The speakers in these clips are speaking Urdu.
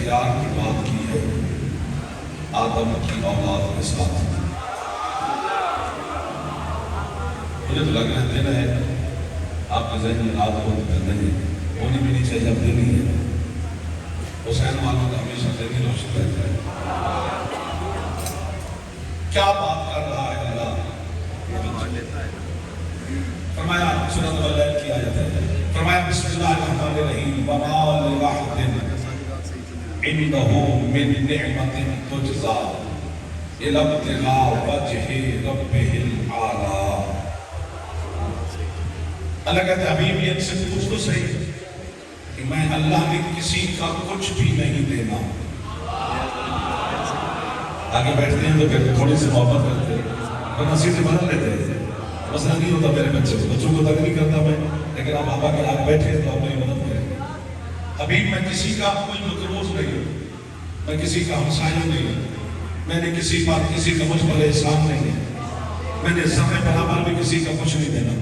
پیار کی بات کی ہے آدم کی اولاد کے ساتھ. مجھے تو لگ رہا ہے دن ہے آپ کے ذہن میں رات کو نہیں ہونی بھی نہیں چاہیے جب دن ہی ہے. حسین والوں کا ہمیشہ دن ہی روشن رہتا ہے. کیا بات کر رہا ہے اللہ. فرمایا سورۃ اللیل کی آیت ہے. فرمایا بسم اللہ الرحمن الرحیم وما لواحد عنده من نعمت تجزا الا ابتغاء وجہ ربہ الاعلی. اللہ کہتے ہیں حبیب یہ سے پوچھ تو صحیح کہ میں اللہ نے کسی کا کچھ بھی نہیں دینا. آگے بیٹھتے ہیں تو پھر تھوڑی سی محبت کرتے ہیں ورنہ سیٹیں بدل لیتے ہیں. مسئلہ نہیں ہوتا میرے بچوں کو تک نہیں کرتا میں, لیکن آپ آبا کے آگے بیٹھے تو آپ میری مدد کریں. حبیب میں کسی کا کوئی مقروض نہیں ہوں, میں کسی کا ہمسایہ نہیں ہوں, میں نے کسی پر کسی کا مجھ پر احسان نہیں ہے, میں نے ذمہ برابر بھی کسی کا کچھ نہیں دینا.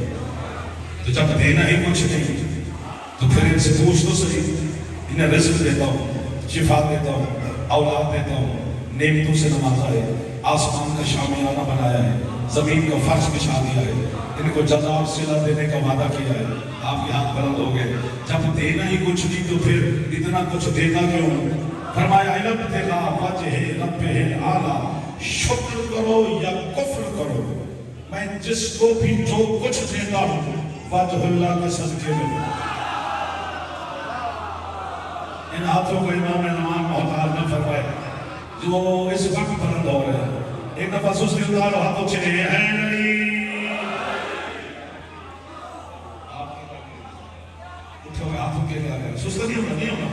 تو جب دینا ہی کچھ نہیں تو پھر ان سے پوچھ تو صحیح. انہیں رزق دیتا ہوں, شفا دیتا ہوں, اولاد دیتا ہوں, نعمتوں سے نوازا ہے, آسمان کا شامیانہ بنایا ہے, زمین کا فرش بچھا دیا ہے, ان کو جزا اور صلہ دینے کا وعدہ کیا ہے. آپ کے ہاتھ بلند ہو گئے. جب دینا ہی کچھ نہیں تو پھر اتنا کچھ دیتا کیوں؟ فرمایا ابتغاء وجہ ربہ الاعلی, شکر کرو یا کفر کرو, میں جس کو بھی جو کچھ دیتا ہوں وجہ اللہ کے صدقے میں. ان ہاتھوں کو امام نمان محتاج نہ فرمائے جو اس وقت بلند ہو رہے ہیں. ایک دفعہ سستی اتارو, ہاتھوں چلے ہیں علی. اٹھو گے ہاتھوں کے لئے آگے سستی نہیں ہونا.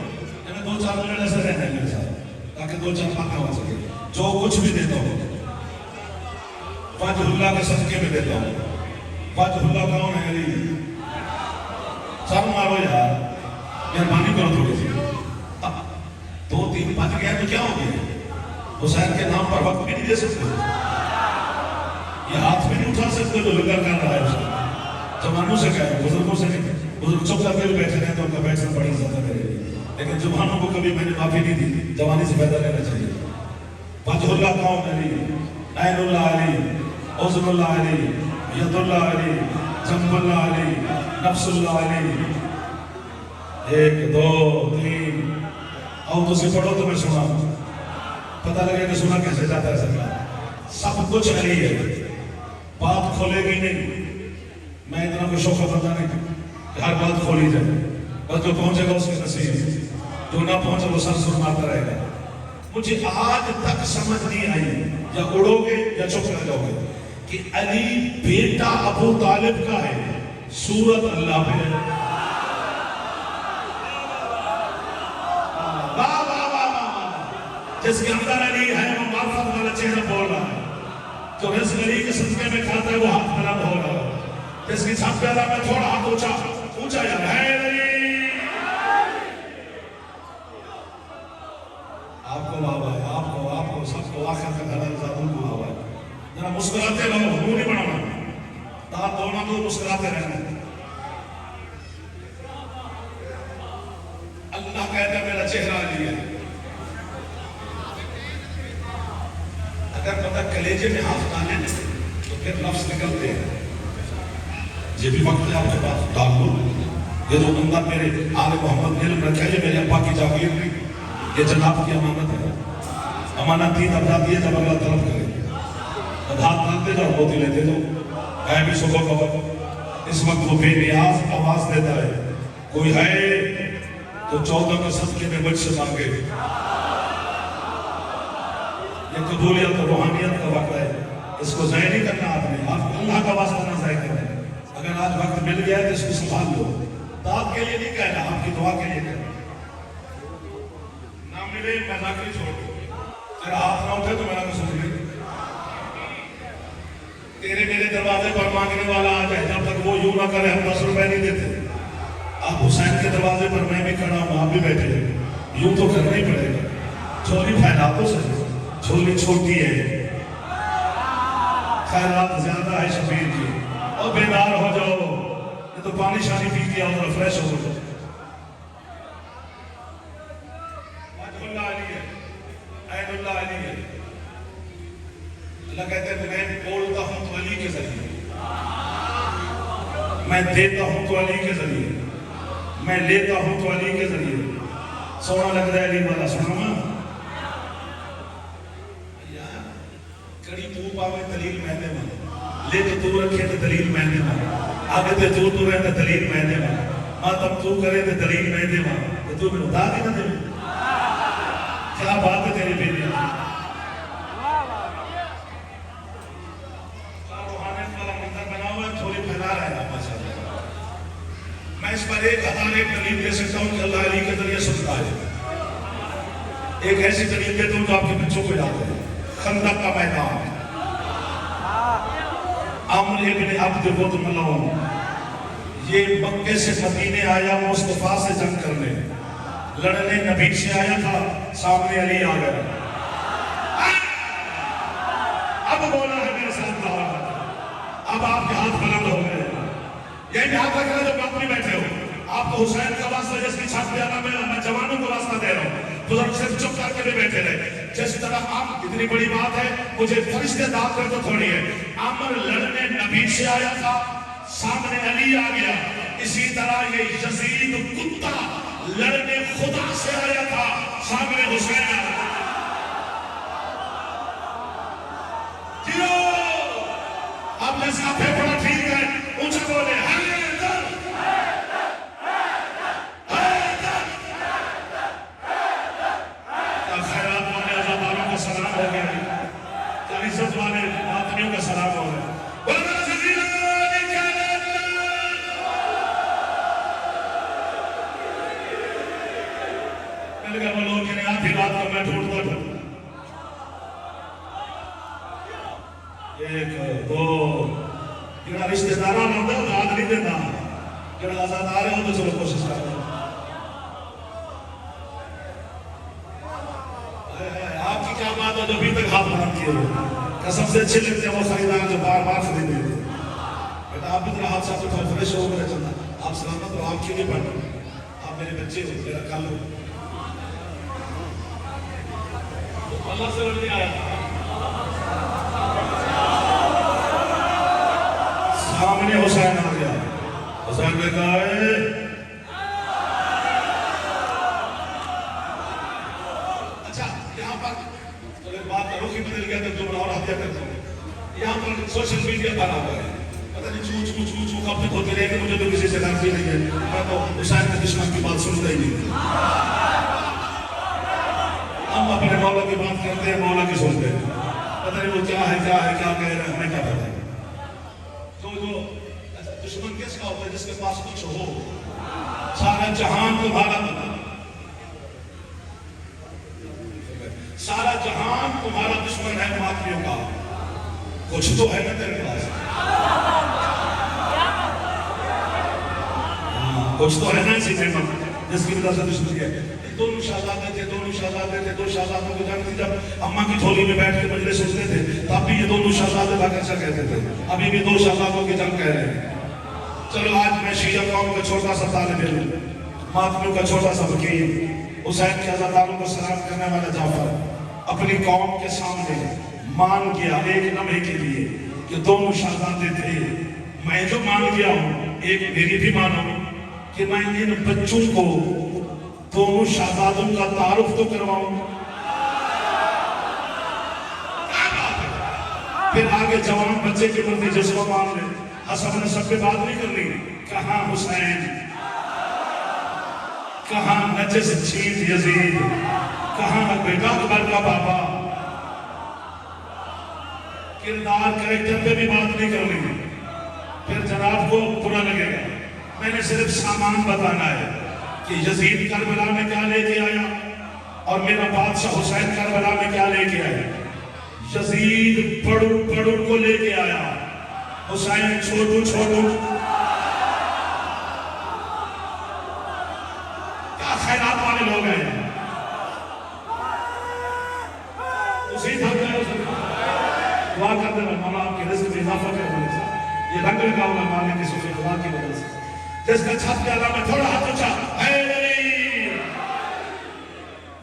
میں دو چار منٹ ایسے رہنے میرے ساتھ تاکہ دو چار باتیں ہو سکے. جو کچھ بھی دیتا ہوں وجہ اللہ کے صدقے میں دیتا ہوں. وجہ اللہ کون ہے علی؟ سر مارو یار, مہربانی کرو تھوڑی سی. دو تین بچ گیا تو کیا ہو گیا؟ حسین کے نام پر وقت بھی نہیں دے سکتے, یہ ہاتھ بھی نہیں اٹھا سکتے جو لگر کر رہا ہے اس کو. جوانوں سے کہہ رہا ہے, بزرگوں سے نہیں. بزرگ چپ کر کے بیٹھے رہے تو ان کا بیٹھنا بڑی عزت ہے میرے لیے, لیکن جوانوں کو کبھی میں نے معافی نہیں دی. جوانی سے پیدا لینا چاہیے. وجہ اللہ کون علی, عین اللہ علی, عذر اللہ علی, ید اللہ علی, جنب اللہ علی, نفس اللہ علی. ایک دو تین آؤ تو سے پڑھو تو میں سنا پتہ لگے کہ سنا کیسے جاتا ہے. سرکار سب کچھ علی ہے, بات کھولے گی نہیں. میں اتنا کوئی شوق بندہ نہیں کہ ہر بات کھولی جائے, بس جو پہنچے گا اس کے نصیب, جو نہ پہنچے وہ سر سر مارتا رہے گا. مجھے آج تک سمجھ نہیں آئی, یا اڑو گے یا چپ رہ جاؤ گے, کہ علی بیٹا ابو طالب کا ہے, سورت اللہ پہ ہے. جس کے اندر علی ہے وہ معرفت والا چہرہ بول رہا ہے, جو رزق علی کے صدقے میں کھاتا ہے وہ ہاتھ بلند ہو رہا ہے. جس کی چھت پیدا میں تھوڑا ہاتھ اونچا یا ہے علی. آپ کو بابا ہے, آپ کو سب کو آخر کا گھر زادوں کو بابا ہے. ذرا مسکراتے رہو, منہ نہیں بنانا, دانت دھونا تو مسکراتے رہنا. اللہ کہتا ہے میرا چہرہ علی ہے. اگر پتہ کلیجے میں ہاتھ ڈالیں تو پھر لفظ نکلتے ہیں. یہ بھی وقت ہے آپ کے پاس ڈال لو. یہ جو بندہ میرے آل محمد علم رکھا ہے, یہ میرے ابا کی جاگیر بھی, یہ جناب کی امانت ہے. امانت تین اب جاتی ہے جب اللہ طلب کرے. اب ہاتھ ڈالتے جاؤ, موتی لیتے جاؤ. ہے بھی صبح خبر اس وقت وہ بے نیاز آواز دیتا ہے, کوئی ہے تو 14 کے صدقے میں مجھ سے مانگے. یہ قبولیت اور روحانیت کا وقت ہے, اس کو ضائع نہیں کرنا. آپ نے آپ اللہ کا واسطہ نہ ضائع کرنا. اگر آج وقت مل گیا ہے تو اس کو سنبھال لو. دعا کے لیے نہیں کہنا, آپ کی دعا کے لیے کہنا. نہ ملے میں نہ کری چھوڑ دوں, تیرا ہاتھ نہ اٹھے تو میرا قصور نہیں. تیرے میرے دروازے پر مانگنے والا آ جائے, جب تک وہ یوں نہ کرے ہم 10 روپے نہیں دیتے. آپ حسین کے دروازے پر میں بھی کھڑا ہوں, آپ بھی بیٹھے ہیں, یوں تو کرنا ہی پڑے گا. چھوڑی پھیلا تو صحیح, چھوڑی چھوٹی ہے, خیرات زیادہ ہے شبیر کی. اور بیدار ہو جاؤ, یہ تو پانی شانی پی کیا اور فریش ہو جاؤ. میں دیتا ہوں تو علی کے ذریعے، میں لیتا ہوں تو علی کے ذریعے. سونا لگ رہا ہے علی والا سنا نا. کڑی تو پاوے دلیل میں دے والا، لے تو رکھے تو دلیل میں دے والا، آگے تے تو رہے تو دلیل میں دے والا، ماتم تو کرے تو دلیل میں دے والا. تو میں ادا دی نہ دے. کیا بات ہے تیری بیٹی؟ میں اس پر 1001 دلیل دے سکتا ہوں کہ اللہ علی کے ذریعے سنتا ہے. ایک ایسی دلیل دے دوں جو آپ کے بچوں کو یاد ہے. خندق کا میدان، عمر ابن عبد ود ملعون یہ مکے سے مدینے آیا مصطفیٰ سے جنگ کرنے، لڑنے نبی سے آیا تھا، سامنے علی آ گیا. اب بولا ہے میرے ساتھ دعوت، اب آپ کے ہاتھ بلند ہو گئے. یہ یاد رکھنا جو بات نہیں بیٹھے ہو، آپ کو حسین کا واسطہ جس کی چھت پہ آنا میں جوانوں کو واسطہ دے رہا ہوں، تو ذرا صرف چپ کر کے بھی بیٹھے رہے. جس طرح آپ اتنی بڑی بات ہے، مجھے فرشتے داد کر تو تھوڑی ہے. عمر لڑنے نبی سے آیا تھا، سامنے علی آ گیا. اسی طرح یہ یزید کتا لڑنے خدا سے آیا تھا، سامنے حسین آ گیا. اب جیسا پھیپڑا ٹھیک ہے، اونچا بولے حیدر، حیدر. خیرات والے عزاداروں کا سلام ہو گیا، عزت والے آدمیوں کا سلام ہو گیا. مل گیا وہ لوگ جنہیں آدھی رات کو میں ڈھونڈتا تھا. ایک دو جڑا رشتہ داران ہوتا ہے وہ داد نہیں دیتا، جڑا آزادار ہے وہ تو چلو کوشش کرتا. آپ کی کیا بات ہے جو ابھی تک ہاتھ بلند کیے ہوئے؟ سب سے اچھے لگتے ہیں وہ خریدار جو بار بار خریدے ہوئے. بیٹا آپ بھی ذرا ہاتھ ساتھ اٹھاؤ، فریش ہو کر چلنا. آپ سلامت رہو، آپ کیوں نہیں پڑھ رہے؟ آپ میرے بچے ہو، میرا کل ہو. اللہ سے لڑنے آیا سامنے حسین آ گیا. حسین نے کہا ہے اچھا یہاں پر بات روخی بدل گیا تو جملہ اور ہتھیار کرتا ہوں. یہاں پر سوشل میڈیا پر آ گیا، پتہ نہیں چو چو چو چو کب تک ہوتے رہے کہ مجھے تو کسی سے لڑتی نہیں ہے. میں تو حسین کے دشمن کی بات سنتا ہی نہیں. ہم اپنے مولا کی بات کرتے ہیں، مولا کی سنتے ہیں. پتہ نہیں وہ کیا ہے کیا کہہ رہے ہیں، ہمیں کیا پتہ ہے. تو جو دشمن کس کا ہوتا ہے؟ جس کے پاس کچھ ہو. سارا جہان تمہارا، سارا جہان تمہارا دشمن ہے ماتمیوں کا. کچھ تو ہے نا تیرے پاس، کچھ تو ہے نا اسی نعمت جس کی وجہ سے دشمنی ہے. دونوں شہزادے تھے، دو شہزادوں کو جانتی. جب اماں کی تھولی میں بیٹھ کے مجلس سنتے تھے تب بھی یہ دونوں شہزادے بھاگا کہتے تھے. ابھی بھی دو شہزادوں کی جنگ کہہ رہے ہیں. چلو آج میں شیعہ قوم کا چھوٹا سا طالب علم، ماتمیوں کا چھوٹا سا وکیل، حسین کے عزاداروں کو سلام کرنے والا جعفر اپنی قوم کے سامنے مان گیا ایک لمحے کے لیے کہ دونوں شہزادے تھے. میں جو مان گیا ہوں ایک میری بھی مانو کہ میں ان بچوں کو دونوں شہزادوں کا تعارف تو کرواؤں. پھر آگے جوان بچے کی مرضی جس کو مان لے. حسب نے سب پہ بات نہیں کرنی. کہاں حسین، کہاں نجس چیز یزید، کہاں بیٹا اکبر کا بابا. کردار کریکٹر پہ بھی بات نہیں کرنی. پھر جناب کو برا لگے گا. میں نے صرف سامان بتانا ہے کہ یزید کربلا میں کیا لے کے آیا اور میرا بادشاہ حسین کربلا میں کیا لے کے آیا. یزید بڑو کو لے کے آیا، حسین چھوٹو. کیا خیرات والے لوگ ہیں. اسی دھک ہے دعا کرتے ہیں مولا آپ کے رزق میں اضافہ کر دے. یہ رنگ لگا ہوا مالک کی سوچے خدا کی وجہ سے. جس کا چھت کے علاوہ میں تھوڑا ہاتھ اونچا ہے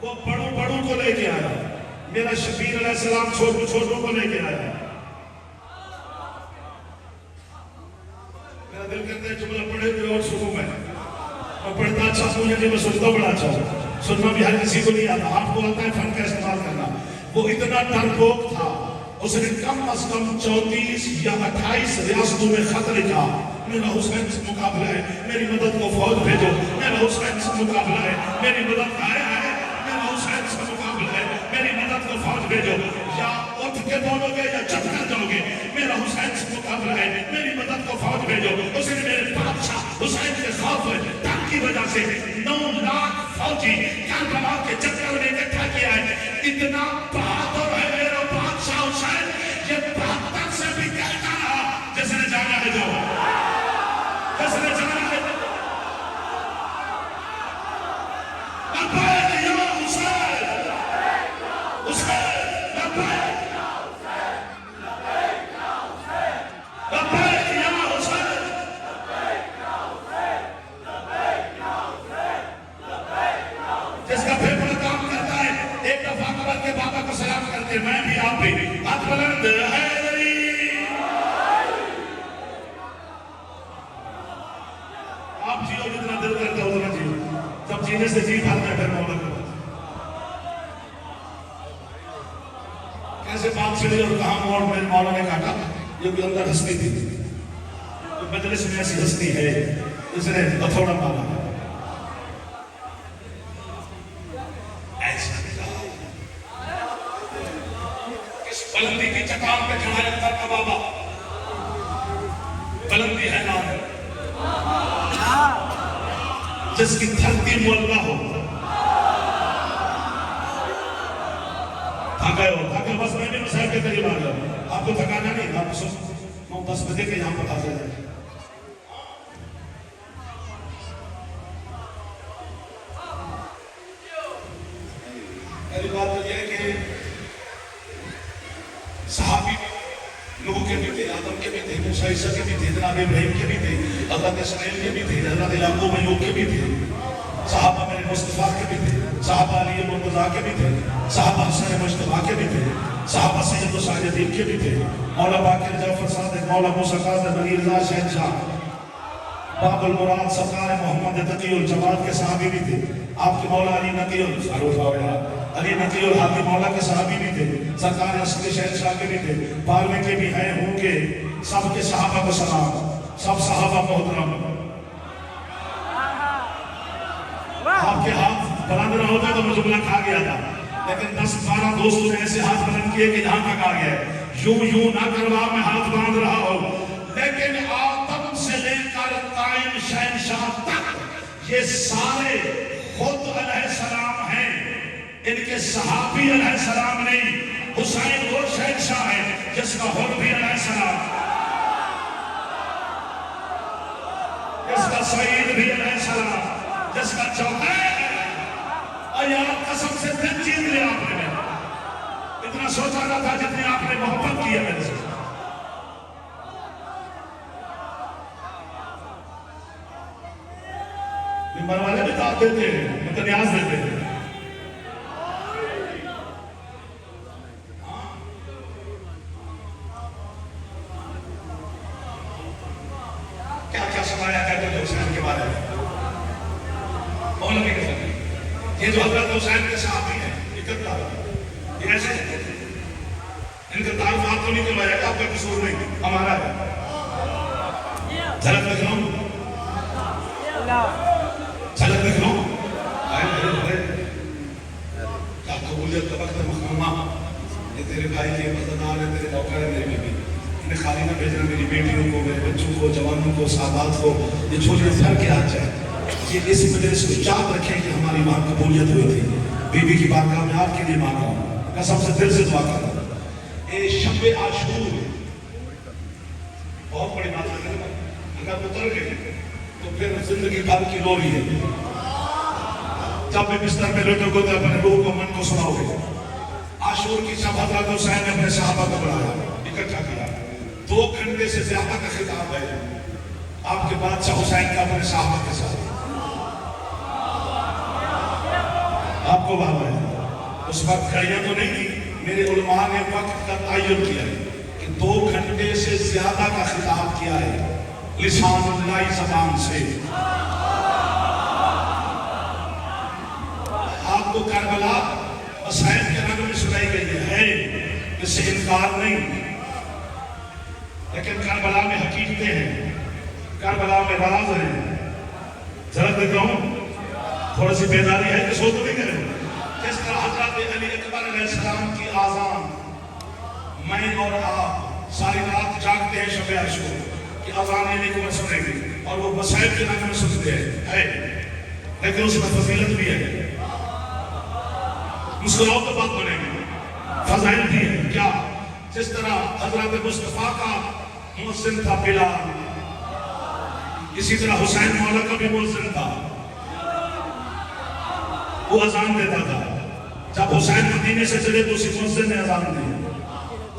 وہ بڑو کو لے کے آیا. میرا شبیر علیہ السلام چھوٹو کو لے کے آیا. میرا دل کرتا ہے میں پڑھتا اچھا سمجھے کہ میں سنتا بڑا اچھا ہوں. سننا بھی ہر کسی کو نہیں آتا. آپ کو آتا ہے فن کا استعمال کرنا. وہ اتنا ڈرپوک تھا, اس نے کم از کم 34 یا 28 ریاستوں میں خط لکھا, میرا حسین سے مقابلہ ہے, میری مدد کو فوج بھیجو, میرا حسین سے مقابلہ ہے, میری مدد آیا ہے, میرا حسین سے مقابلہ ہے, میری مدد کو فوج بھیجو. یا اٹھ کے بولو گے یا چپ کر جاؤ گے, میرا حسین سے مقابلہ ہے, میری مدد کو فوج بھیجو. اس نے میرے بادشاہ حسین کے خوف ڈر کی وجہ سے 9 لاکھ فوجی کربلا کے چکر میں اکٹھا کیا ہے. اتنا بہادر ہے میرا بادشاہ حسین, یہ 72 سے بھی کہتا رہا جس نے جانا ہے جاؤ, جس نے جانا ہے لبیک یا حسین, حسین لبیک یا حسین, لبیک یا حسین, لبیک یا حسین, لبیک یا حسین, لبیک یا حسین, لبیک یا حسین. جس کا پھر کام کرتا ہے ایک دفعہ قبر کے بابا کو سلام کرتے, میں بھی آپ بھی ہاتھ بلند ہے. آپ جیو جتنا دل کرتا اتنا جیو, جب جینے سے جی بھرتا ہے پھر مولا کے پاس. کیسے بات چلی اور کہاں موڑ میں مولا نے کاٹا, یہ بھی اندر ہستی تھی, مجلس میں ایسی ہستی ہے اس نے ہتھوڑا مارا. بلندی کی چٹان پہ کھڑا ہے اندر کا بابا, بلندی ہے نام جس کی دھرتی مولنا ہو. تھکے ہو, تھکے بس میں بھی مسائل کے قریب آ گیا. آپ کو تھکانا نہیں, آپ کو 10 بجے کے یہاں پر حاضر ہے. پہلی بات تو یہ ہے کہ صحابی نوح کے بھی تھے, آدم کے بھی تھے, موسیٰ عیسیٰ کے بھی تھے, جناب ابراہیم کے بھی تھے, حضرت اسماعیل کے بھی تھے, حضرت یعقوب ایوب کے بھی تھے, صحابہ میرے مصطفیٰ کے بھی تھے, صحابہ علی مرتضیٰ کے بھی تھے, صحابہ حسن مجتبیٰ کے بھی تھے, صحابہ سید و ساجدین کے بھی تھے, مولا باقر جعفر صادق, مولا موسیٰ قادر, ولی اللہ شہنشاہ, باب المراد سرکار محمد تقی الجماعت کے صحابی بھی تھے. آپ کے مولا علی نقی علی نقی الحاقی مولا کے صحابی بھی تھے, سرکار اصل شہنشاہ کے بھی تھے, پالنے کے بھی ہیں ہوں کے, سب کے صحابہ کو سلام, سب صحابہ محترم. آپ کے ہاتھ بلند نہ ہوتے تو میں جملہ کھا گیا تھا, لیکن 10-12 دوستوں نے ایسے ہاتھ بلند کیے کہ یہاں تک آ گیا. یوں نہ کروا میں ہاتھ باندھ رہا ہوں, لیکن آدم سے لے کر قائم شہنشاہ تک یہ سارے خود علیہ السلام ہیں, ان کے صحابی علیہ السلام نہیں. حسین وہ شہنشاہ ہے جس کا حر بھی علیہ السلام, جس کا سعید بھی علیہ السلام, جس کا چوکہ ہے. اور یار قسم سے دل جیت لیا آپ نے, اتنا سوچا نہ تھا جتنی آپ نے محبت کی ہے میرے سے. ممبر والے بھی دعوت دیتے ہیں, متنیاز دیتے ہیں. کیا کیا سنایا کرتے تھے حسین کے بارے میں, مولوی کے ساتھ. یہ جو حضرت حسین کے صحابی ہیں, یہ ایسے ان کا تعلقات تو نہیں کروایا کہ آپ کا قصور نہیں, ہمارا ہے. جھلک دکھ لوں, جھلک دکھ لوں. کیا قبولیت کا وقت مخمومہ, یہ تیرے بھائی کے مزدار ہے, تیرے نوکر ہے, میرے بیوی. انہیں خالی نہ بھیجنا میری بیٹیوں کو, میرے بچوں کو, جوانوں کو, سادات کو. یہ چھوٹے بھر کے آ جائے, یہ اس مجلس کو یاد رکھیں کہ ہماری وہاں قبولیت ہوئی تھی. بیوی کی بارگاہ میں آپ کے لیے مانگ رہا ہوں, قسم سے دل سے دعا کر رہا ہوں. اے شب عاشور بہت بڑی بات ہے, اگر اتر گئے تو پھر زندگی بھر کی رو لی ہے. جب بھی بستر میں لیٹو گے تو اپنے روح کو, من کو سناؤ گے. عاشور کی شب حضرت حسین نے اپنے صحابہ کو بلایا, اکٹھا کیا. 2 گھنٹے سے زیادہ کا خطاب ہے آپ کے بادشاہ حسین کا اپنے صحابہ کے ساتھ. آپ کو بابا ہے, اس وقت گھڑیاں تو نہیں تھی. میرے علماء نے وقت کا تعین کیا ہے کہ 2 گھنٹے سے زیادہ کا خطاب کیا ہے لسان اللہ زبان سے. اس سے انکار نہیں، لیکن کربلا میں حقیقتیں ہیں، کربلا میں راز ہیں. ذرا دیکھتا ہوں تھوڑی سی بیداری ہے کہ سو تو نہیں کریں. جس طرح حضرت علی اکبر علیہ السلام کی آذان میں اور آپ ساری رات جاگتے ہیں شب عاشور کہ اذان علی کو سنیں گے اور وہ مسائب کے نام میں سنتے ہیں، لیکن اس میں فضیلت بھی ہے. مسکراؤ تو بات بنے گی، فضائل بھی ہے. کیا؟ جس طرح حضرت مصطفیٰ کا مؤذن تھا بلال، اسی طرح حسین مولا کا بھی مؤذن تھا، وہ اذان دیتا تھا. جب حسین مدینے سے چلے تو اسی مؤذن نے اذان دی.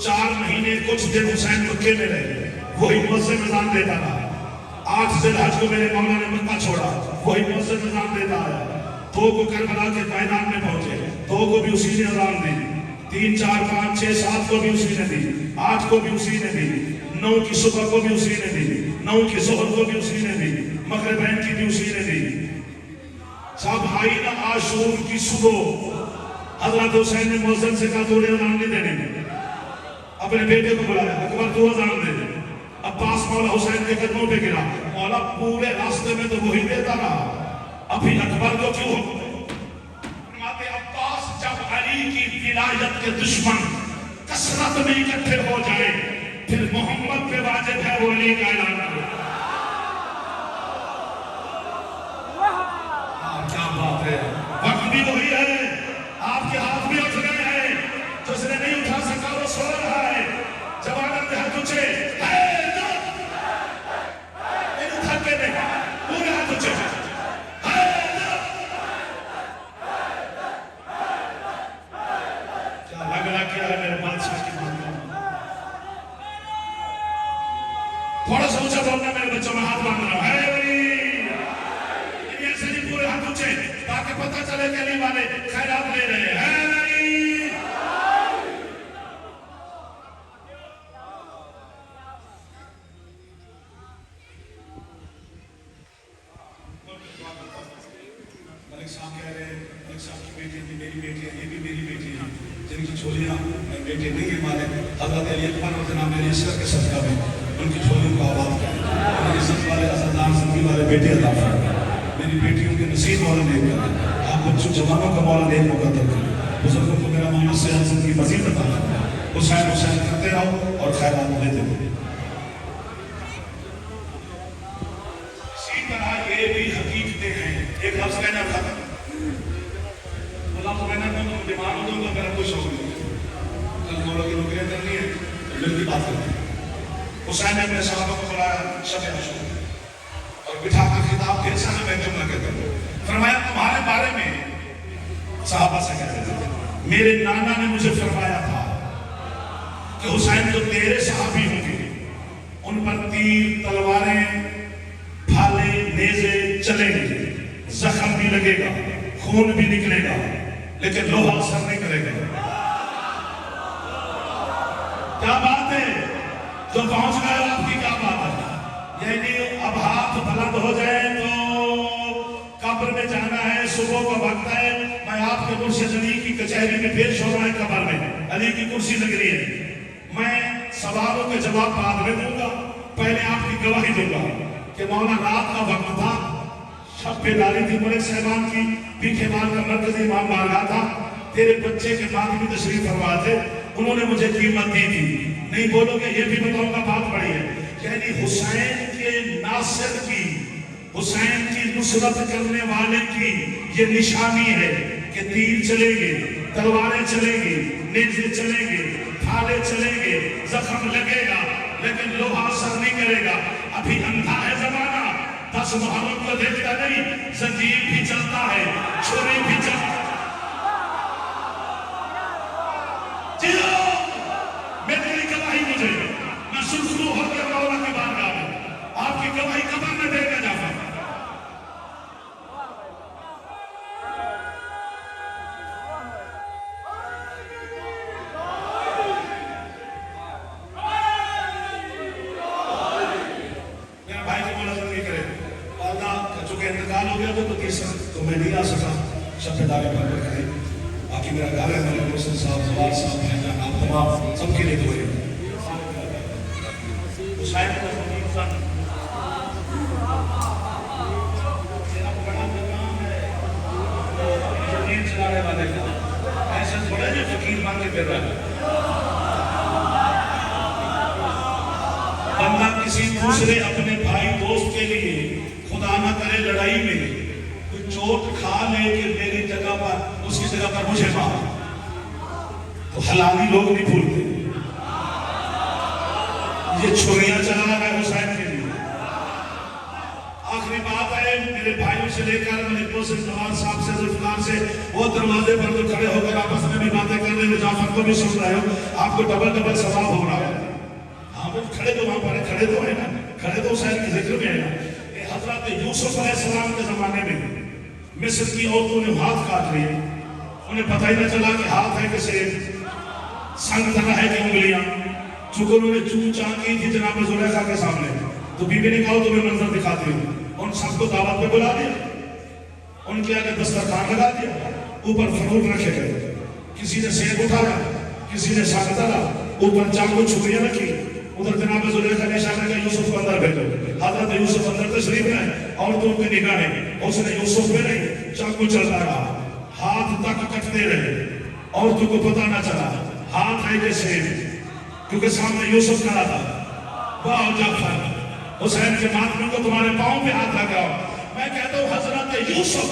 4 مہینے کچھ دن حسین مکے میں رہے، وہی مؤذن اذان دیتا تھا. 8 ذی الحج کو میرے مولا نے مکہ چھوڑا، وہی مؤذن اذان دیتا ہے. 2 کو کربلا کے میدان میں پہنچے، 2 کو بھی اسی نے اذان دی. 3 4 5 6 7 کو بھی اسی نے دی، 8 کو بھی اسی نے دی، 9 کی صبح کو بھی اسی نے دی، 9 کی ظہر کو بھی اسی نے دی، مغربین کی بھی اسی نے دی. جب آئی نا عاشور کی صبح، حضرت حسین نے مؤذن سے کہا تھوڑے اذان نہیں دینے. اپنے بیٹے کو بلایا، اکبر تو اذان دے. عباس مولا حسین کے قدموں پہ گرا، مولا پورے راستے میں تو وہی دیتا رہا، ابھی اکبر کو کیوں حکم دے؟ فرماتے عباس جب علی کی ولایت کے دشمن کثرت میں اکٹھے ہو جائے پھر محمد پہ واجب ہے وہ علی کا اعلان کرے. کیا بات ہے، وقت بھی وہی ہے. آپ کے ہاتھ بھی اٹھ گئے ہیں، جس نے نہیں اٹھا سکا وہ سو رہا ہے. جوانت ہے تجھے، نہیں تھک کے نہیں، پورے ہاتھ تجھے. کیا لگ رہا کیا ہے میرے بادشاہ کی بات میں؟ تھوڑا سا اونچا بولنا میرے بچوں میں ہاتھ باندھ رہا ہے. پورے ہاتھ اونچے تاکہ پتہ چلے کہ علی والے خیرات لے رہے ہیں. ملک صاحب کہہ رہے ہیں ملک صاحب کی بیٹی بھی میری بیٹی ہے، یہ بھی میری بیٹی ہے، جن کی چھولیاں بیٹے نہیں ہیں ہمارے. حضرت علی اکبر اور جناب علی اصغر کے صدقہ میں ان کی چھولیوں کو آباد کریں. ان عزت والے عزتدار زندگی والے بیٹے عطا فرمائیں. میری بیٹیوں کے نصیب مولا نیک کریں. آپ بچوں جوانوں کا مولا نیک مقدر کریں. بزرگوں کو میرا مولا صحت زندگی مزید عطا فرمائے. حسین حسین کرتے رہو اور خیرات دیتے رہو. اسی طرح یہ بھی حقیقتیں ہیں. ایک لفظ کہنا تھا، اللہ کو کہنا تھا میں بیمار ہو جاؤں گا، میرا کوئی شوق نہیں. کل مولا کی نوکریاں کرنی ہے تو مل کی بات کرتے ہیں. حسین نے اپنے صحابہ کو بلایا شب عاشور اور بٹھا کر خطاب کیا. ایسا میں جملہ کہتا ہوں، فرمایا تمہارے بارے میں صحابہ سے کہتے تھے میرے نانا نے مجھے فرمایا تھا کہ حسین جو تیرے صحابی ہوں گے ان پر تیر، تلواریں، بھالے، نیزے چلیں گے، زخم بھی لگے گا، خون بھی نکلے گا، لیکن لوہا اثر نہیں کرے گا. کیا بات ہے جو پہنچ گئے آپ کی، کیا بات ہے. یعنی اب ہاتھ بلند ہو جائے تو قبر میں جانا ہے، صبح کا وقت ہے. میں آپ کے مرشد علی کی کچہری میں پیش ہو رہا ہے، قبر میں علی کی کرسی لگ رہی ہے. میں سوالوں کے جواب بعد میں دوں گا، پہلے آپ کی گواہی دوں گا کہ مولا رات کا وقت تھا، شب بیداری تھی ملک صاحبان کی، پیچھے بار کا مرکزی امام بارگاہ تھا. تیرے بچے کے بعد بھی تشریف فرما تھے، انہوں نے مجھے قیمت دی تھی. نہیں بولو گے یہ بھی بتاؤں گا، بات بڑی ہے. یعنی حسین کے ناصر کی، حسین کی نصرت کرنے والے کی یہ نشانی ہے کہ تیر چلیں گے، تلواریں چلیں گی، نیزے چلیں گے، بھالے چلیں گے، زخم لگے گا لیکن لوہا اثر نہیں کرے گا. ابھی اندھا ہے زمانہ، 10 محرم کو دیکھتا نہیں، زنجیر بھی چلتا ہے، چھری بھی چلتا ہے. میری گواہی مجھے، میں سرخرو ہو کر مولا کی بارگاہ میں آپ کی گواہی قبر میں دے کے جاتا ہوں. میرا بھائی کی مولا زندگی کرے، والدہ کا چونکہ انتقال ہو گیا تو تیسرا تو میں نہیں آ سکا. شب بیداری پر کریں باقی میرا گھر ہے، میرے محسن صاحب، زوال صاحب ہیں، آپ تمام سب کے لیے دعائیں حسین کا زمین سن بڑا مقام ہے زمین چلانے والے کا، ایسے تھوڑا جو فقیر بن کے پھر رہا ہے۔ بندہ کسی دوسرے اپنے بھائی دوست کے لیے خدا نہ کرے لڑائی میں کوئی چوٹ کھا لے کہ میری جگہ پر اس کی جگہ پر مجھے مار، تو حلالی لوگ نہیں بھولتے۔ یہ چھریاں چلا رہا ہے حسین کے لیے۔ آخری بات ہے میرے بھائیوں سے لے کر ملک محسن زوال صاحب سے، ذوالفقار سے، وہ دروازے پر جو کھڑے ہو کر آپس میں بھی باتیں کر رہے ہیں، جعفر کو بھی سن رہے ہو، آپ کو ڈبل ڈبل ثواب ہو رہا ہے۔ کھڑے تو وہاں پر کھڑے تو ہیں نا، کھڑے تو حسین کے ذکر میں ہے نا۔ حضرت یوسف علیہ السلام کے زمانے میں مصر کی عورتوں نے ہاتھ کاٹ لیے، انہیں پتہ ہی نہ چلا کہ ہاتھ ہے کہ سیب، سنگ طرح ہے کہ انگلیاں، چونکہ انہوں نے چون چاں کی تھی جناب زلیخا کے سامنے، تو بی بی نے کہا تمہیں منظر دکھاتی ہوں، ان سب کو دعوت پہ بلا دیا، ان کے آگے دسترخوان لگا دیا، اوپر فروٹ رکھے گئے، کسی نے سیب اٹھایا، کسی نے سنگ تلا، اوپر چاقو چھریاں رکھی، ادھر جناب زلیخا نے اشارہ کیا یوسف کو اندر بھیجو۔ حضرت یوسف اندر تشریف لائے، عورتوں کی نگاہیں اس نے یوسف پہ نہیں، چاقو چلتا رہا، ہاتھ تک کٹتے رہے، عورتوں کو پتہ نہ چلا ہاتھ ہے کہ سیب، کیونکہ سامنے یوسف کھڑا تھا۔ واہ جعفر، حسین کے ماتمے کو تمہارے پاؤں پہ ہاتھ لگاؤ۔ میں کہتا ہوں حضرت یوسف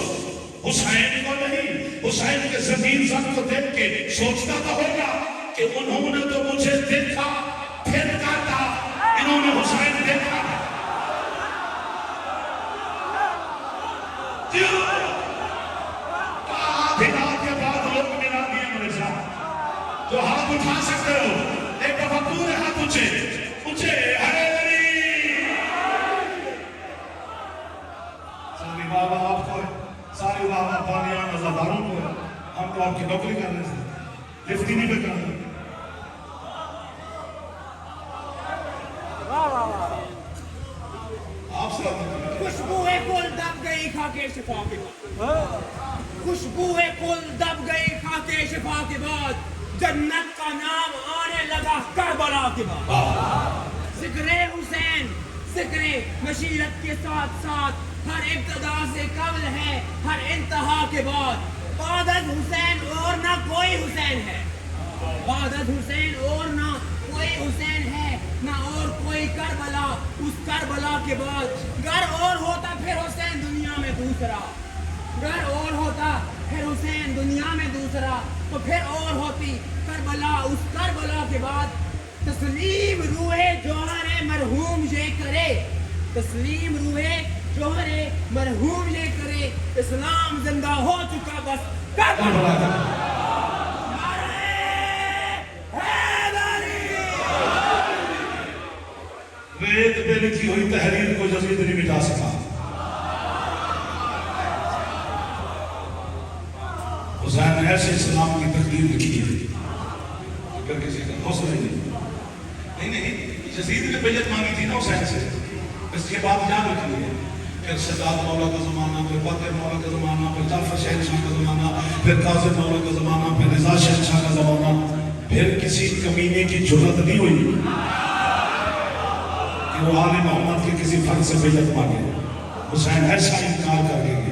حسین کو نہیں، حسین کے زمین زن کو دیکھ کے سوچتا تو ہوگا کہ انہوں نے تو مجھے دیکھا پھر کاٹا، انہوں نے حسین دیکھا ہاتھ کے بعد لوگ ملا دیے میرے ساتھ، جو ہاتھ اٹھا سکتے ہو ایک دفعہ پورے ہاتھ اونچے اونچے، ساری بابا آپ کو، ساری بابا بانیان ازاداروں کو، ہم تو آپ کی نوکری کرنے سے لفٹی نہیں پہ کرنے۔ خوشبوئے کل دب گئی خاکے شفا کے بعد، خوشبوئے کل دب گئی خاکے شفا کے بعد، جنت کا نام آنے لگا کربلا کے بعد۔ ذکر حسین ذکر مشیرت کے ساتھ ساتھ ہر ابتدا سے قبل ہے، ہر انتہا کے بعد۔ بعد از حسین اور نہ کوئی حسین ہے، بعد از حسین اور نہ کوئی حسین ہے، نہ اور کوئی کربلا۔ اس کربلا کے بعد گر اور ہوتا پھر حسین دنیا میں دوسرا، گر اور ہوتا پھر حسین دنیا میں دوسرا، تو پھر اور ہوتی کربلا۔ اس کربلا کے بعد تسلیم روح جوہر مرحوم یہ کرے، تسلیم روح جوہر مرحوم یہ کرے، اسلام زندہ ہو چکا بس کربلا کا۔ ریت پہ لکھی ہوئی تحریر کو جزید نہیں مٹا سکا۔ حسین ایسے اسلام کی تقدیر لکھی ہے، اگر کسی کا حوصلہ نہیں، جزید نے بیعت مانگی تھی نا حسین سے، اس کے بعد یاد رکھیے پھر سجاد مولا کا زمانہ، پھر باقر مولا کا زمانہ، پھر جعفر شہنشاہ کا زمانہ، پھر قاسم مولا کا زمانہ، پھر رضا شہنشاہ کا زمانہ، پھر کسی کمینے کی جرات نہیں ہوئی کہ وہ آل محمد کے کسی فرد سے بیعت مانگے۔ حسین ایسا انکار کر کے